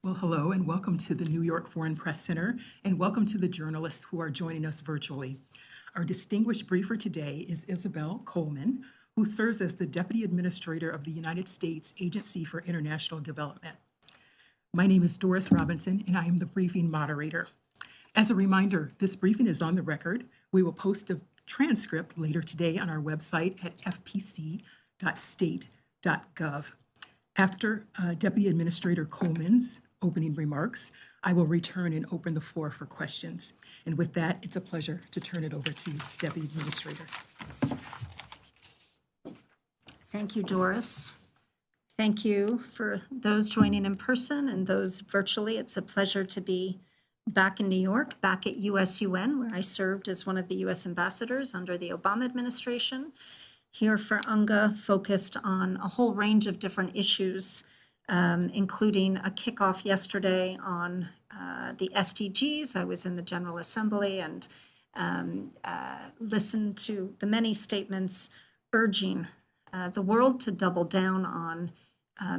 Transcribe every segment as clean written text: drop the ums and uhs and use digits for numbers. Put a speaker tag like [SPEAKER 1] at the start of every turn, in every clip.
[SPEAKER 1] Well, hello and welcome to the New York Foreign Press Center, and welcome to the journalists who are joining us virtually. Our distinguished briefer today is Isabel Coleman, who serves as the Deputy Administrator of the United States Agency for International Development. My name is Doris Robinson, and I am the briefing moderator. As a reminder, this briefing is on the record. We will post a transcript later today on our website at fpc.state.gov. After Deputy Administrator Coleman's opening remarks, I will return and open the floor for questions. And with that, it's a pleasure to turn it over to Deputy Administrator.
[SPEAKER 2] Thank you, Doris. Thank you for those joining in person and those virtually. It's a pleasure to be back in New York, back at USUN, where I served as one of the US ambassadors under the Obama administration. Here for UNGA, focused on a whole range of different issues, including a kickoff yesterday on the SDGs. I was in the General Assembly and listened to the many statements urging the world to double down on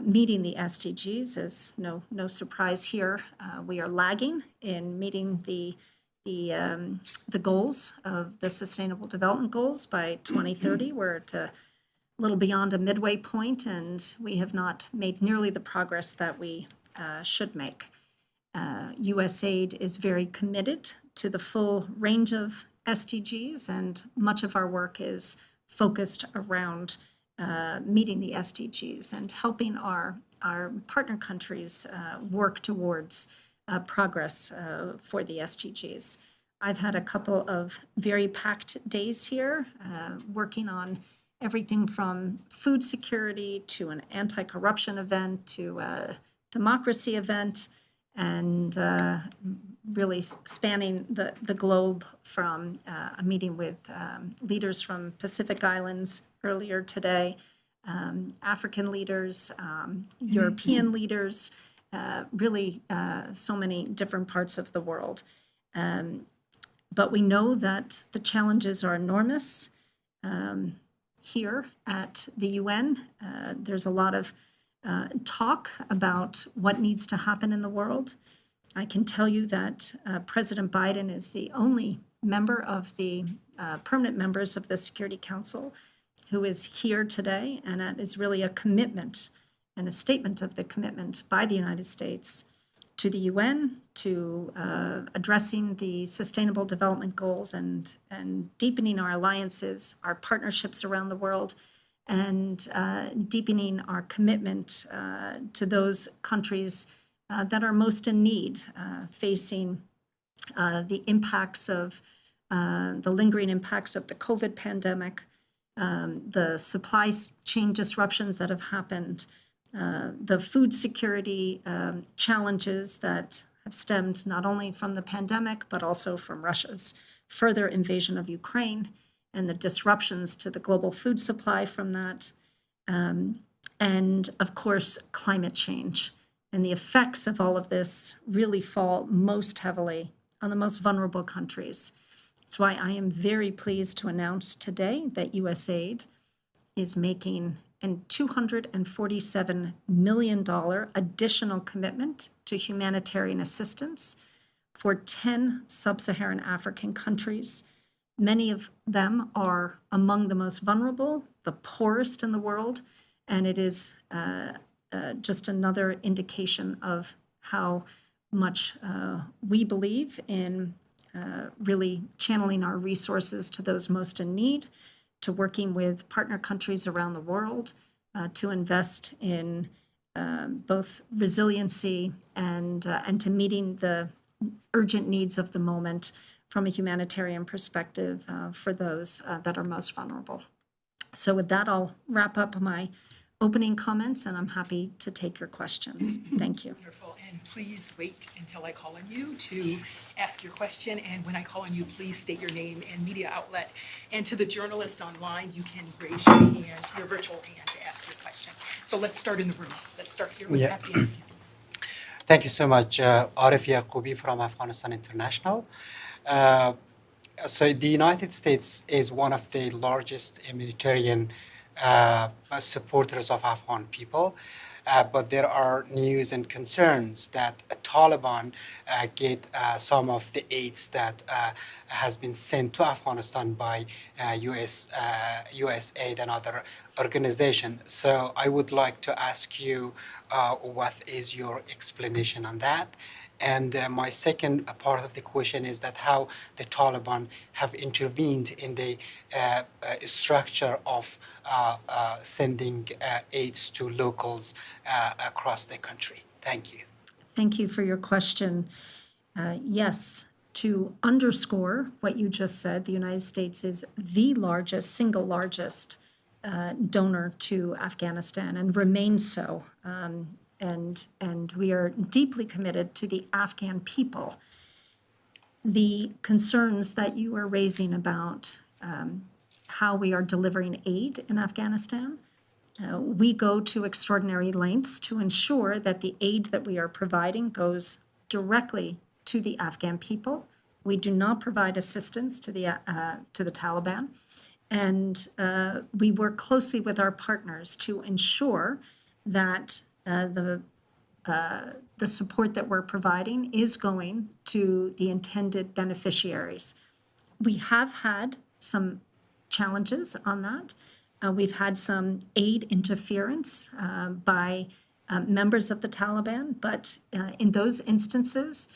[SPEAKER 2] meeting the SDGs. Is no surprise here. We are lagging in meeting the goals of the Sustainable Development Goals by 2030. We're at a little beyond a midway point, and we have not made nearly the progress that we should make. USAID is very committed to the full range of SDGs, and much of our work is focused around meeting the SDGs and helping our partner countries work towards progress for the SDGs. I've had a couple of very packed days here, working on everything from food security to an anti-corruption event to a democracy event, and really spanning the globe, from a meeting with leaders from Pacific Islands earlier today, African leaders, European leaders, really so many different parts of the world. But we know that the challenges are enormous. Here at the UN, there's a lot of talk about what needs to happen in the world. I can tell you that President Biden is the only member of the permanent members of the Security Council who is here today, and that is really a commitment and a statement of the commitment by the United States to the UN, to addressing the Sustainable Development Goals and deepening our alliances, our partnerships around the world, and deepening our commitment to those countries that are most in need, facing the impacts of the lingering impacts of the COVID pandemic, the supply chain disruptions that have happened, the food security challenges that have stemmed not only from the pandemic, but also from Russia's further invasion of Ukraine and the disruptions to the global food supply from that. And of course, climate change. And the effects of all of this really fall most heavily on the most vulnerable countries. That's why I am very pleased to announce today that USAID is making a $247 million additional commitment to humanitarian assistance for 10 sub-Saharan African countries. Many of them are among the most vulnerable, the poorest in the world, and it is just another indication of how much we believe in really channeling our resources to those most in need, to working with partner countries around the world, to invest in both resiliency and to meeting the urgent needs of the moment from a humanitarian perspective for those that are most vulnerable. So with that, I'll wrap up my opening comments, and I'm happy to take your questions. Thank you.
[SPEAKER 1] Wonderful. And please wait until I call on you to ask your question. And when I call on you, please state your name and media outlet. And to the journalist online, you can raise your hand, your virtual hand, to ask your question. So let's start in the room. Let's start here with Afghanistan.
[SPEAKER 3] Thank you so much. Arif Yaqoubi from Afghanistan International. So the United States is one of the largest humanitarian supporters of Afghan people. but there are news and concerns that Taliban get some of the aids that has been sent to Afghanistan by USAID and other organizations. So I would like to ask you what is your explanation on that? And my second part of the question is that how the Taliban have intervened in the structure of sending aids to locals across the country. Thank you.
[SPEAKER 2] Thank you for your question. Yes, to underscore what you just said, the United States is the largest, single largest donor to Afghanistan and remains so. And we are deeply committed to the Afghan people. The concerns that you are raising about how we are delivering aid in Afghanistan, we go to extraordinary lengths to ensure that the aid that we are providing goes directly to the Afghan people. We do not provide assistance to the Taliban. And we work closely with our partners to ensure that the support that we're providing is going to the intended beneficiaries. We have had some challenges on that. We've had some aid interference by members of the Taliban, but in those instances,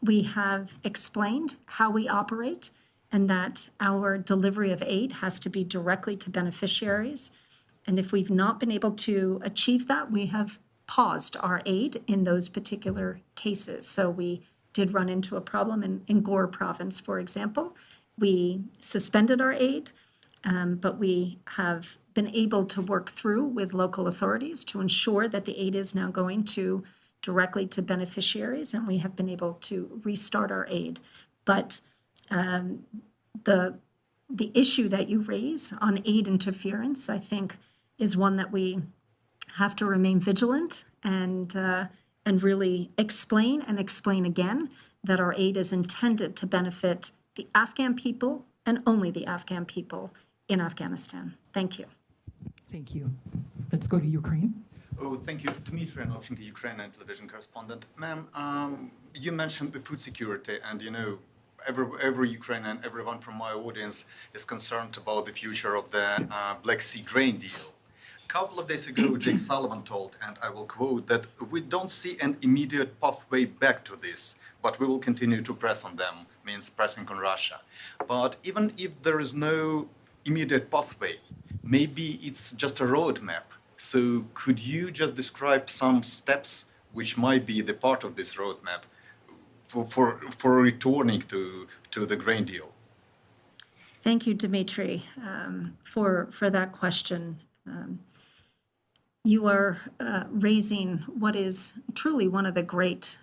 [SPEAKER 2] we have explained how we operate and that our delivery of aid has to be directly to beneficiaries. And if we've not been able to achieve that, we have paused our aid in those particular cases. So we did run into a problem in Gore province, for example. We suspended our aid, but we have been able to work through with local authorities to ensure that the aid is now going directly to beneficiaries, and we have been able to restart our aid. But the issue that you raise on aid interference, I think, is one that we have to remain vigilant and really explain again that our aid is intended to benefit the Afghan people and only the Afghan people in Afghanistan. Thank you.
[SPEAKER 1] Thank you. Let's go to Ukraine.
[SPEAKER 4] Oh, thank you. Dmitry Anovchenko, Ukrainian television correspondent. Ma'am, you mentioned the food security, and every Ukrainian, everyone from my audience is concerned about the future of the Black Sea grain deal. A couple of days ago, Jake Sullivan told, and I will quote, that we don't see an immediate pathway back to this, but we will continue to press on them, means pressing on Russia. But even if there is no immediate pathway, maybe it's just a roadmap. So could you just describe some steps which might be the part of this roadmap for returning to the grain deal?
[SPEAKER 2] Thank you, Dmitry, for that question. You are raising what is truly one of the great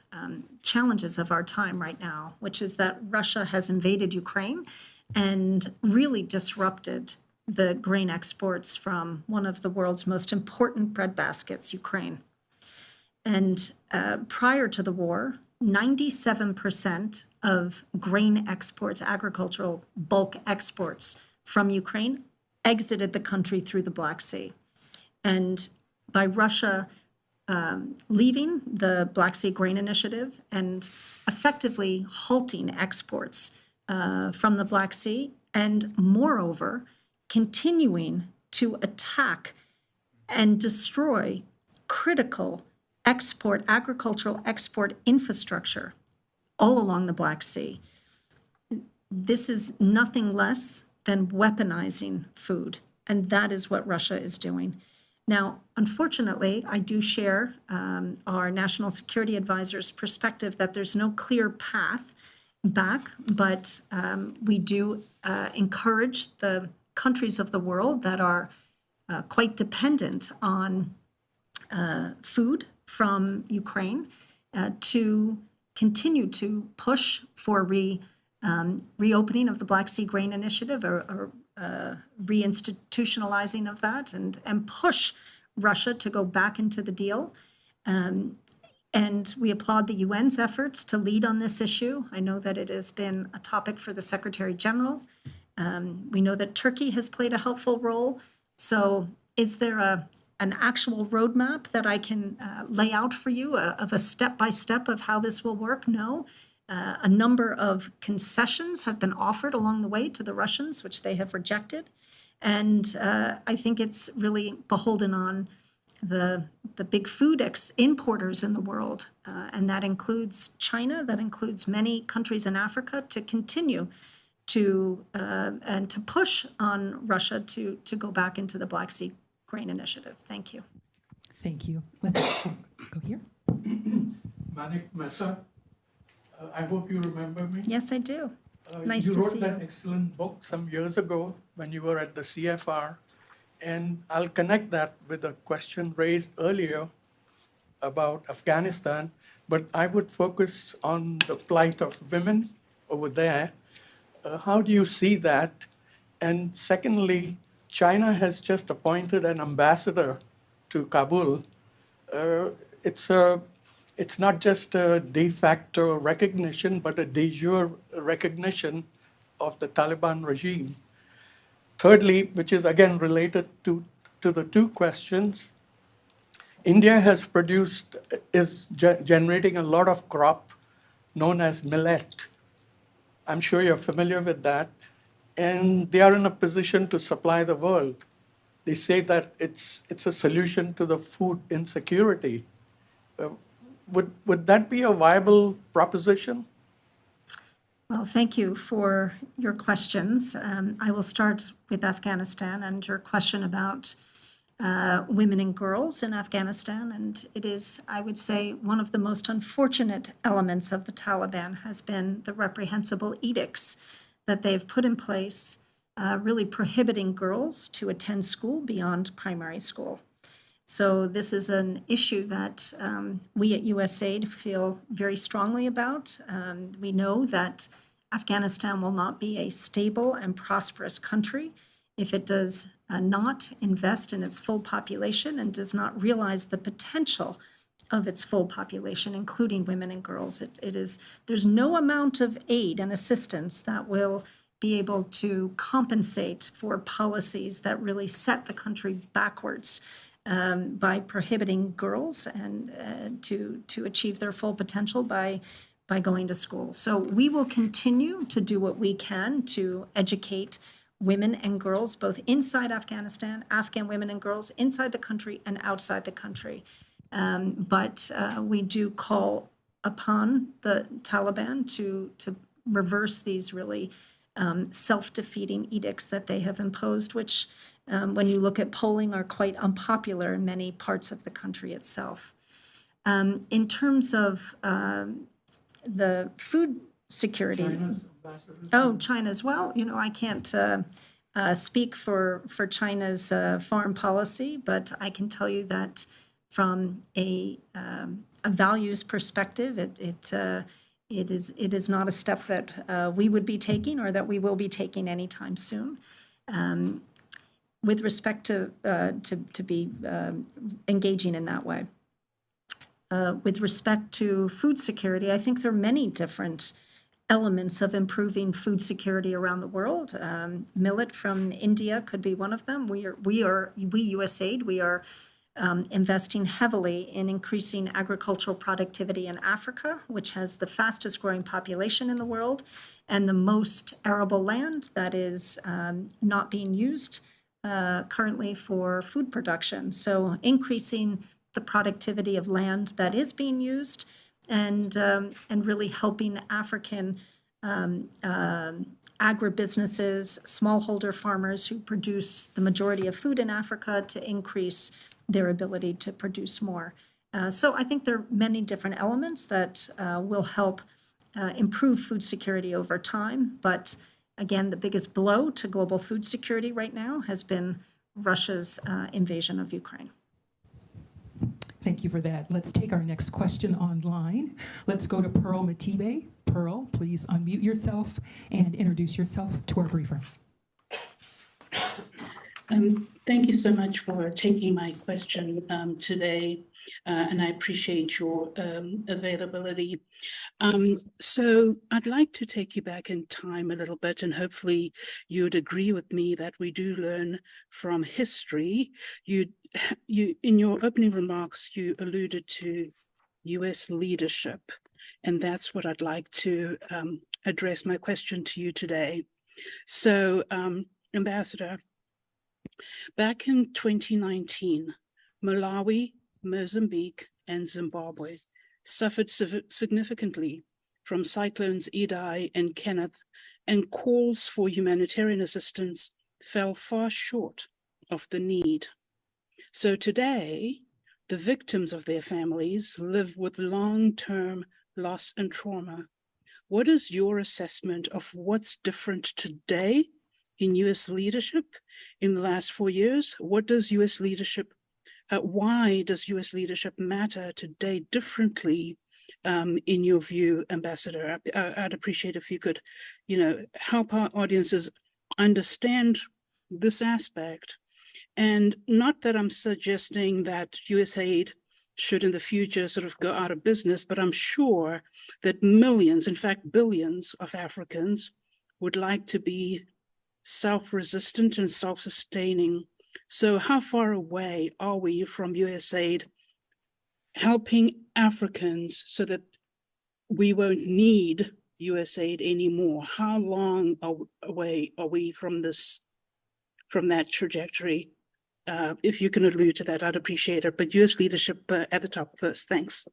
[SPEAKER 2] challenges of our time right now, which is that Russia has invaded Ukraine and really disrupted the grain exports from one of the world's most important breadbaskets, Ukraine. And prior to the war, 97% of grain exports, agricultural bulk exports from Ukraine, exited the country through the Black Sea. And by Russia leaving the Black Sea Grain Initiative and effectively halting exports from the Black Sea, and moreover, continuing to attack and destroy critical agricultural export infrastructure all along the Black Sea. This is nothing less than weaponizing food, and that is what Russia is doing. Now, unfortunately, I do share our national security advisor's perspective that there's no clear path back, but we do encourage the countries of the world that are quite dependent on food from Ukraine to continue to push for reopening of the Black Sea Grain Initiative or reinstitutionalizing of that and push Russia to go back into the deal. And we applaud the UN's efforts to lead on this issue. I know that it has been a topic for the Secretary General. We know that Turkey has played a helpful role. So is there an actual roadmap that I can lay out for you of a step-by-step of how this will work? No. A number of concessions have been offered along the way to the Russians, which they have rejected. And I think it's really beholden on the big food importers in the world, and that includes China, that includes many countries in Africa, to continue to and to push on Russia to go back into the Black Sea Grain Initiative. Thank you.
[SPEAKER 1] Thank you. Let's go here.
[SPEAKER 5] Manik Mehta, I hope you remember me.
[SPEAKER 2] Yes, I do. Nice
[SPEAKER 5] you
[SPEAKER 2] to
[SPEAKER 5] wrote
[SPEAKER 2] see
[SPEAKER 5] that
[SPEAKER 2] you.
[SPEAKER 5] excellent book some years ago when you were at the CFR, and I'll connect that with a question raised earlier about Afghanistan, but I would focus on the plight of women over there. How do you see that? And secondly, China has just appointed an ambassador to Kabul. It's not just a de facto recognition, but a de jure recognition of the Taliban regime. Thirdly, which is again related to the two questions, India is generating a lot of crop known as millet. I'm sure you're familiar with that. And they are in a position to supply the world. They say that it's a solution to the food insecurity. Would that be a viable proposition?
[SPEAKER 2] Well, thank you for your questions. I will start with Afghanistan and your question about women and girls in Afghanistan. And it is, I would say, one of the most unfortunate elements of the Taliban has been the reprehensible edicts that they've put in place, really prohibiting girls to attend school beyond primary school. So this is an issue that we at USAID feel very strongly about. We know that Afghanistan will not be a stable and prosperous country if it does not invest in its full population and does not realize the potential of its full population, including women and girls. There's no amount of aid and assistance that will be able to compensate for policies that really set the country backwards by prohibiting girls and to achieve their full potential by going to school. So we will continue to do what we can to educate women and girls, both inside Afghanistan, Afghan women and girls inside the country and outside the country. But we do call upon the Taliban to reverse these really self-defeating edicts that they have imposed, which when you look at polling are quite unpopular in many parts of the country itself. In terms of the food security.
[SPEAKER 5] China's ambassador.
[SPEAKER 2] Oh, China as well. You know, I can't speak for China's foreign policy, but I can tell you that from a values perspective, it is not a step that we would be taking or that we will be taking anytime soon. With respect to be engaging in that way. With respect to food security, I think there are many different elements of improving food security around the world. Millet from India could be one of them. We USAID, we are investing heavily in increasing agricultural productivity in Africa, which has the fastest growing population in the world and the most arable land that is not being used currently for food production. So increasing the productivity of land that is being used and really helping African agribusinesses, smallholder farmers who produce the majority of food in Africa to increase their ability to produce more. So I think there are many different elements that will help improve food security over time. But again, the biggest blow to global food security right now has been Russia's invasion of Ukraine.
[SPEAKER 1] Thank you for that. Let's take our next question online. Let's go to Pearl Matibe. Pearl, please unmute yourself and introduce yourself to our briefer.
[SPEAKER 6] Thank you so much for taking my question today, and I appreciate your availability. So I'd like to take you back in time a little bit, and hopefully you would agree with me that we do learn from history. You in your opening remarks, you alluded to US leadership, and that's what I'd like to address my question to you today. So, Ambassador, back in 2019, Malawi, Mozambique, and Zimbabwe suffered significantly from cyclones Idai and Kenneth, and calls for humanitarian assistance fell far short of the need. So today, the victims of their families live with long-term loss and trauma. What is your assessment of what's different today in US leadership in the last 4 years? What does US leadership, why does US leadership matter today differently in your view, Ambassador? I'd appreciate if you could, help our audiences understand this aspect. And not that I'm suggesting that USAID should in the future sort of go out of business, but I'm sure that millions, in fact, billions of Africans would like to be self-resistant and self-sustaining. So how far away are we from USAID helping Africans so that we won't need USAID anymore? How long away are we from that trajectory? If you can allude to that, I'd appreciate it. But US leadership at the top first. Thanks.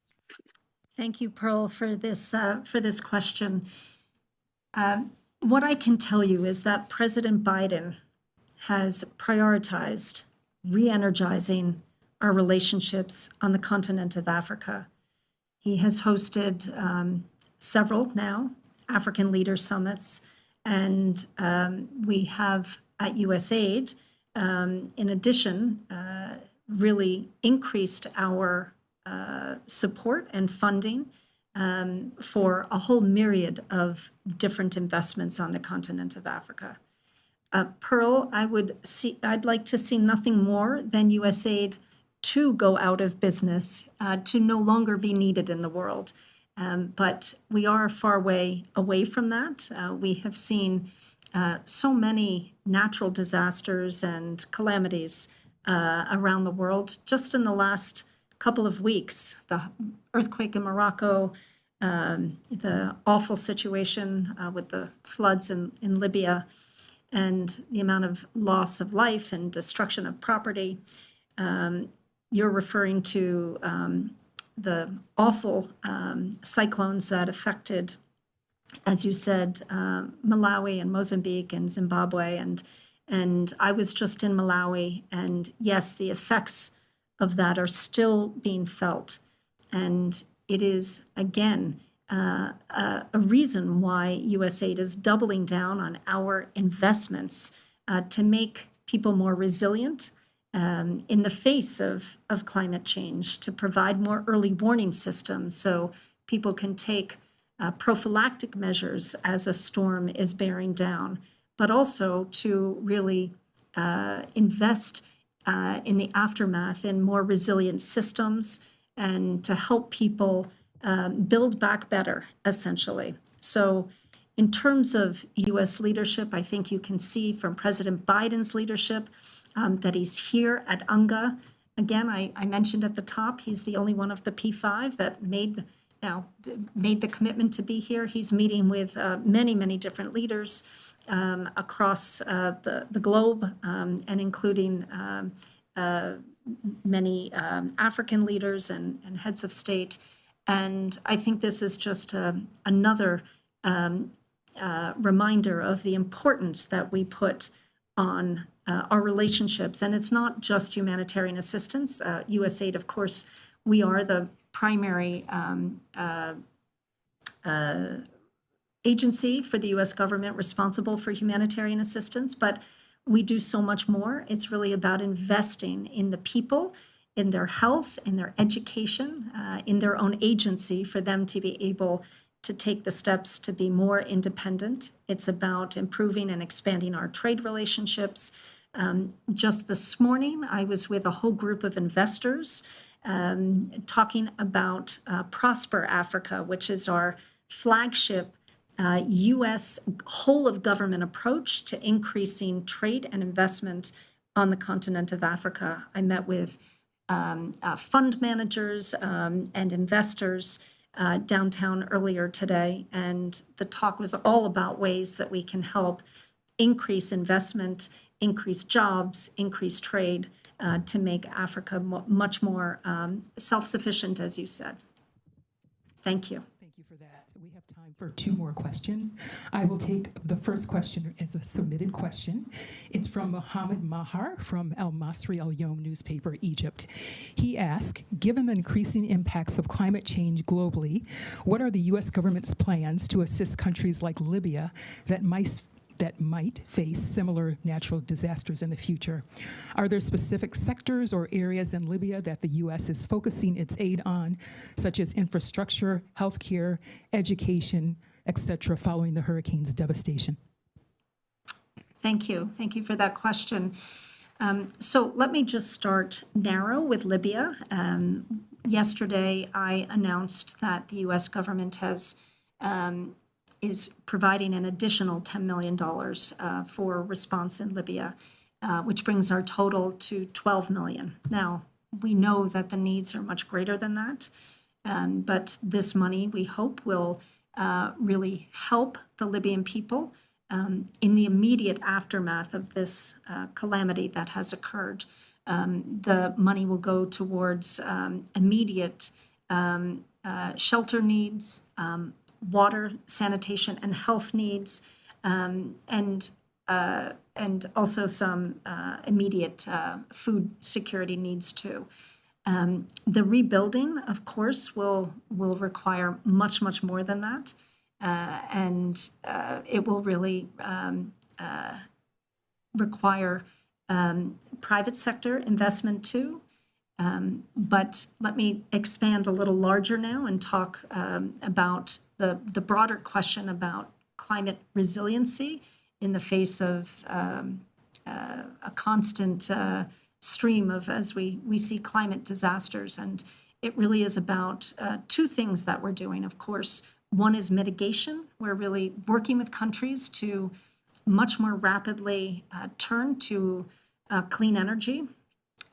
[SPEAKER 2] Thank you, Pearl, for this question. What I can tell you is that President Biden has prioritized re-energizing our relationships on the continent of Africa. He has hosted several now African leader summits, and we have at USAID, in addition, really increased our support and funding for a whole myriad of different investments on the continent of Africa. Pearl, I'd like to see nothing more than USAID to go out of business, to no longer be needed in the world. But we are far way away from that. We have seen so many natural disasters and calamities around the world just in the last couple of weeks. The earthquake in Morocco, the awful situation with the floods in Libya, and the amount of loss of life and destruction of property. You're referring to the awful cyclones that affected, as you said, Malawi and Mozambique and Zimbabwe. And I was just in Malawi, and yes, the effects of that are still being felt. And it is, again, a reason why USAID is doubling down on our investments to make people more resilient in the face of climate change, to provide more early warning systems so people can take prophylactic measures as a storm is bearing down, but also to really invest in the aftermath in more resilient systems and to help people build back better, essentially. So in terms of US leadership, I think you can see from President Biden's leadership that he's here at UNGA. Again, I mentioned at the top, he's the only one of the P5 that made the commitment to be here. He's meeting with many, many different leaders across the globe, and including many African leaders and heads of state. And I think this is just another reminder of the importance that we put on our relationships. And it's not just humanitarian assistance. USAID, of course, we are the primary agency for the US government responsible for humanitarian assistance, but we do so much more. It's really about investing in the people, in their health, in their education, in their own agency for them to be able to take the steps to be more independent. It's about improving and expanding our trade relationships. Just this morning, I was with a whole group of investors talking about Prosper Africa, which is our flagship U.S. whole of government approach to increasing trade and investment on the continent of Africa. I met with fund managers and investors downtown earlier today, and the talk was all about ways that we can help increase investment, increase jobs, increase trade to make Africa much more self-sufficient, as you said. Thank you.
[SPEAKER 1] Thank you for that. We have time for 2 more questions. I will take the first question as a submitted question. It's from Mohammed Mahar from Al Masri Al Yom newspaper, Egypt. He asked, given the increasing impacts of climate change globally, what are the U.S. government's plans to assist countries like Libya that might face similar natural disasters in the future? Are there specific sectors or areas in Libya that the U.S. is focusing its aid on, such as infrastructure, healthcare, education, etc., following the hurricane's devastation?
[SPEAKER 2] Thank you. Thank you for that question. So let me just start narrow with Libya. Yesterday, I announced that the U.S. government is providing an additional $10 million for response in Libya, which brings our total to $12 million. Now, we know that the needs are much greater than that, but this money, we hope, will really help the Libyan people in the immediate aftermath of this calamity that has occurred. The money will go towards immediate shelter needs, water, sanitation, and health needs, and also some immediate food security needs too. The rebuilding, of course, will require much, much more than that, and it will really require private sector investment too. But let me expand a little larger now and talk about the broader question about climate resiliency in the face of a constant stream of, as we see climate disasters. And it really is about 2 things that we're doing, of course. One is mitigation. We're really working with countries to much more rapidly turn to clean energy.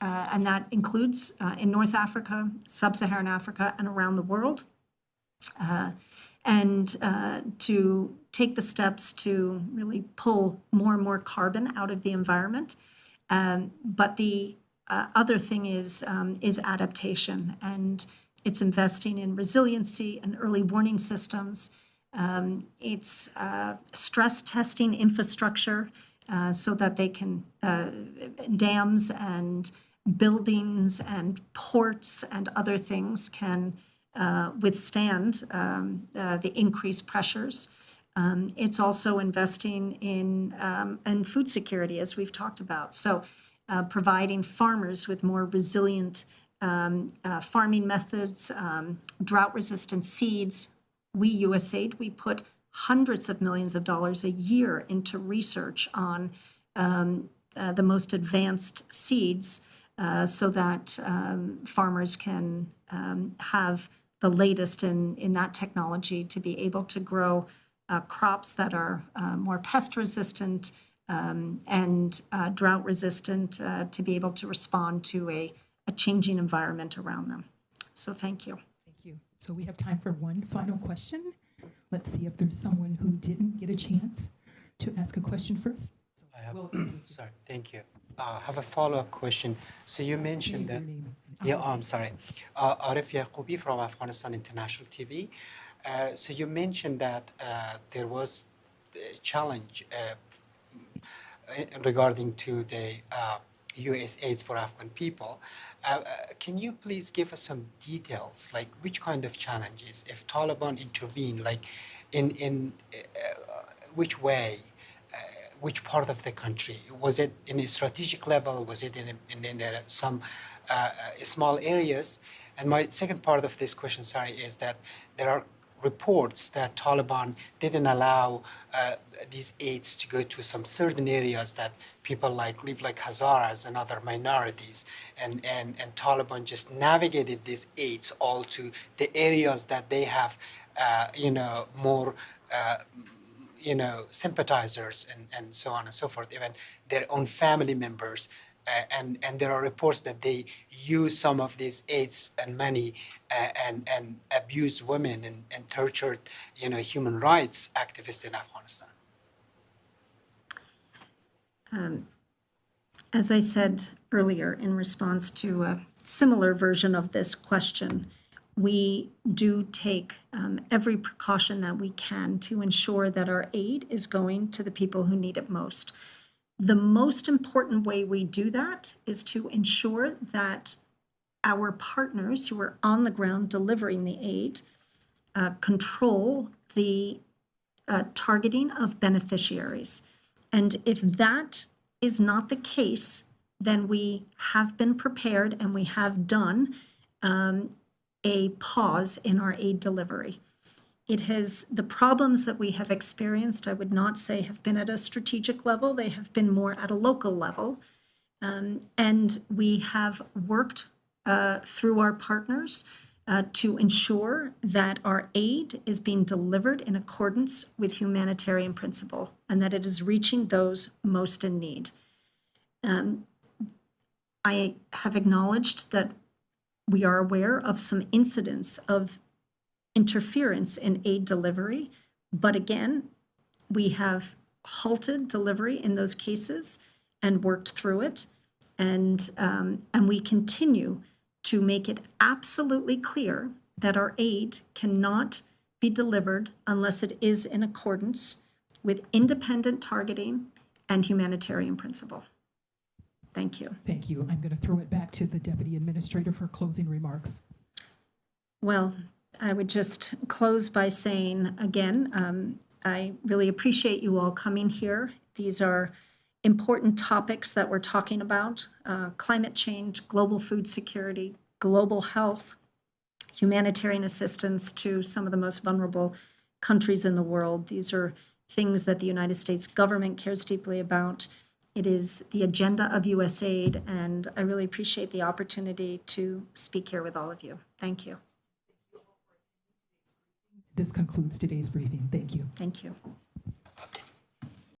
[SPEAKER 2] And that includes in North Africa, Sub-Saharan Africa, and around the world. And to take the steps to really pull more and more carbon out of the environment. But the other thing is adaptation, and it's investing in resiliency and early warning systems. It's stress testing infrastructure so that they can, dams and buildings and ports and other things can withstand the increased pressures. It's also investing in food security, as we've talked about. So providing farmers with more resilient farming methods, drought-resistant seeds. We, USAID, we put hundreds of millions of dollars a year into research on the most advanced seeds so that farmers can have the latest in that technology to be able to grow crops that are more pest resistant and drought resistant to be able to respond to a changing environment around them. So thank you.
[SPEAKER 1] Thank you. So we have time for one final question. Let's see if there's someone who didn't get a chance to ask a question first.
[SPEAKER 3] I have,
[SPEAKER 1] Well,
[SPEAKER 3] sorry, thank you. I have a follow-up question. So you mentioned
[SPEAKER 1] Use
[SPEAKER 3] that,
[SPEAKER 1] your name.
[SPEAKER 3] yeah, I'm sorry. Arif Yaqoubi from Afghanistan International TV. So you mentioned that there was a challenge regarding to the U.S. aids for Afghan people. Can you please give us some details, like which kind of challenges, if Taliban intervene, like in which way, which part of the country? Was it in a strategic level? Was it in some small areas? And my second part of this question, sorry, is that there are reports that Taliban didn't allow these aids to go to some certain areas that people live like Hazaras and other minorities, and Taliban just navigated these aids all to the areas that they have, more, sympathizers and so on and so forth, even their own family members. and there are reports that they use some of these aids and money and abuse women and tortured, human rights activists in Afghanistan.
[SPEAKER 2] As I said earlier in response to a similar version of this question, we do take every precaution that we can to ensure that our aid is going to the people who need it most. The most important way we do that is to ensure that our partners who are on the ground delivering the aid control the targeting of beneficiaries. And if that is not the case, then we have been prepared and we have done a pause in our aid delivery. The problems that we have experienced, I would not say have been at a strategic level, they have been more at a local level. And we have worked through our partners to ensure that our aid is being delivered in accordance with humanitarian principle and that it is reaching those most in need. I have acknowledged that we are aware of some incidents of interference in aid delivery, but again, we have halted delivery in those cases and worked through it, and we continue to make it absolutely clear that our aid cannot be delivered unless it is in accordance with independent targeting and humanitarian principle. Thank you.
[SPEAKER 1] Thank you. I'm going to throw it back to the Deputy Administrator for closing remarks.
[SPEAKER 2] Well, I would just close by saying, again, I really appreciate you all coming here. These are important topics that we're talking about: climate change, global food security, global health, humanitarian assistance to some of the most vulnerable countries in the world. These are things that the United States government cares deeply about. It is the agenda of USAID, and I really appreciate the opportunity to speak here with all of you. Thank you.
[SPEAKER 1] This concludes today's briefing. Thank you.
[SPEAKER 2] Thank you.